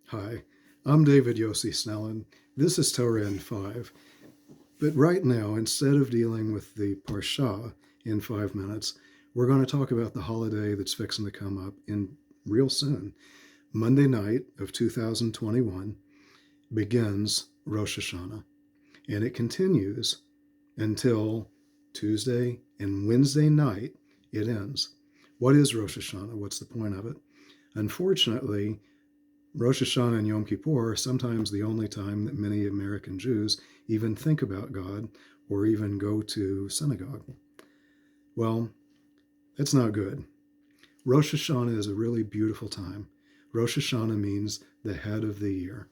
Hi, I'm David Yossi Snellen. This is Torah in 5. But right now, instead of dealing with the Parsha in 5 minutes, we're going to talk about the holiday that's fixing to come up in real soon. Monday night of 2021 begins Rosh HaShanah, and it continues until Tuesday and Wednesday night it ends. What is Rosh Hashanah? What's the point of it? Unfortunately, Rosh Hashanah and Yom Kippur are sometimes the only time that many American Jews even think about God or even go to synagogue. Well, that's not good. Rosh Hashanah is a really beautiful time. Rosh Hashanah means the head of the year.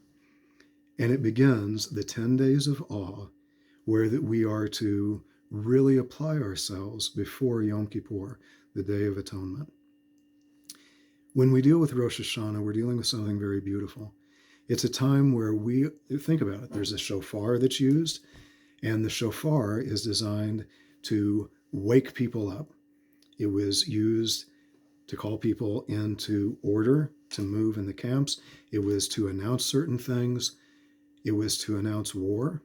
And it begins the 10 days of awe where that we are to really apply ourselves before Yom Kippur, the Day of Atonement. When we deal with Rosh Hashanah, we're dealing with something very beautiful. It's a time where we think about it. There's a shofar that's used, and the shofar is designed to wake people up. It was used to call people into order, to move in the camps. It was to announce certain things. It was to announce war.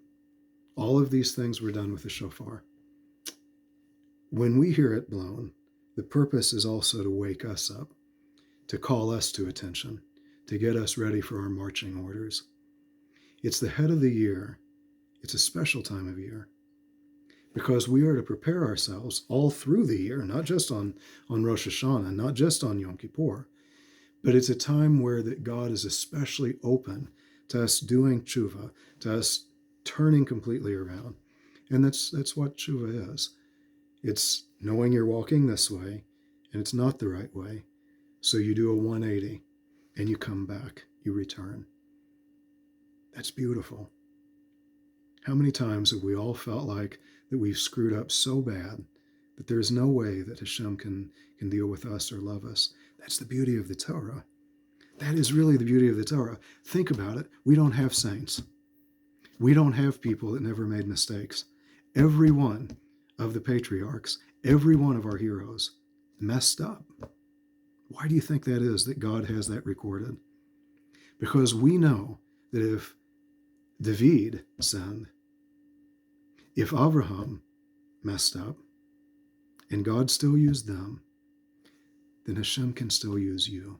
All of these things were done with the shofar. When we hear it blown, the purpose is also to wake us up, to call us to attention, to get us ready for our marching orders. It's the head of the year. It's a special time of year because we are to prepare ourselves all through the year, not just on Rosh Hashanah, not just on Yom Kippur, but it's a time where that God is especially open to us doing tshuva, to us turning completely around. And that's what tshuva is. It's knowing you're walking this way and it's not the right way. So you do a 180 and you come back, you return. That's beautiful. How many times have we all felt like that we've screwed up so bad that there's no way that Hashem can deal with us or love us? That's the beauty of the Torah. That is really the beauty of the Torah. Think about it. We don't have saints. We don't have people that never made mistakes. Every one of the patriarchs, every one of our heroes messed up. Why do you think that is that God has that recorded? Because we know that if David sinned, if Abraham messed up, and God still used them, then Hashem can still use you.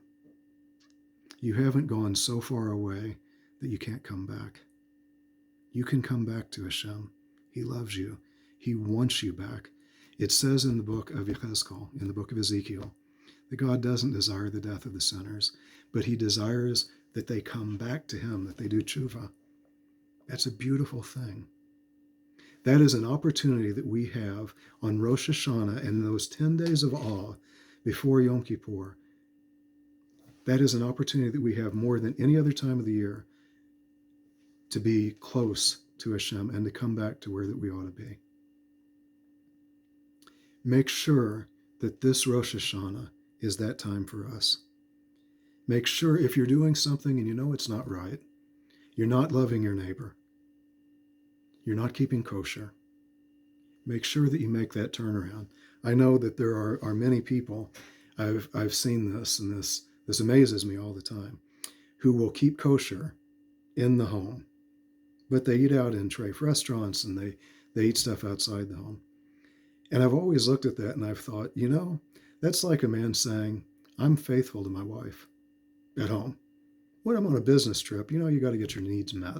You haven't gone so far away that you can't come back. You can come back to Hashem. He loves you. He wants you back. It says in the book of Yechezkel, in the book of Ezekiel, that God doesn't desire the death of the sinners, but he desires that they come back to him, that they do tshuva. That's a beautiful thing. That is an opportunity that we have on Rosh Hashanah and those 10 days of awe before Yom Kippur. That is an opportunity that we have more than any other time of the year to be close to Hashem and to come back to where that we ought to be. Make sure that this Rosh Hashanah is that time for us. Make sure if you're doing something and you know it's not right, you're not loving your neighbor, you're not keeping kosher, make sure that you make that turnaround. I know that there are many people, I've seen this, and this amazes me all the time, who will keep kosher in the home, but they eat out in treif restaurants and they eat stuff outside the home. And I've always looked at that and I've thought, that's like a man saying, I'm faithful to my wife at home. When I'm on a business trip, you got to get your needs met.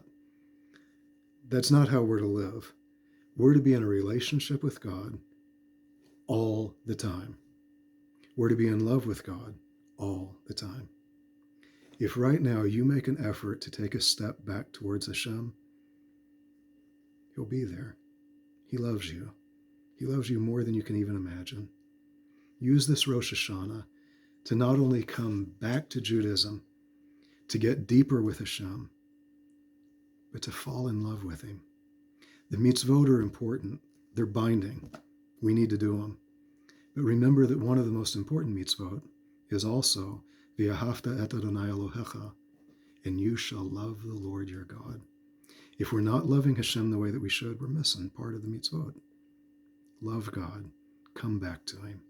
That's not how we're to live. We're to be in a relationship with God all the time. We're to be in love with God all the time. If right now you make an effort to take a step back towards Hashem, he'll be there. He loves you. He loves you more than you can even imagine. Use this Rosh Hashanah to not only come back to Judaism, to get deeper with Hashem, but to fall in love with him. The mitzvot are important. They're binding. We need to do them. But remember that one of the most important mitzvot is also v'ahavta et Adonai Elohecha, and you shall love the Lord your God. If we're not loving Hashem the way that we should, we're missing part of the mitzvot. Love God. Come back to him.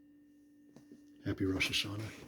Happy Rosh Hashanah.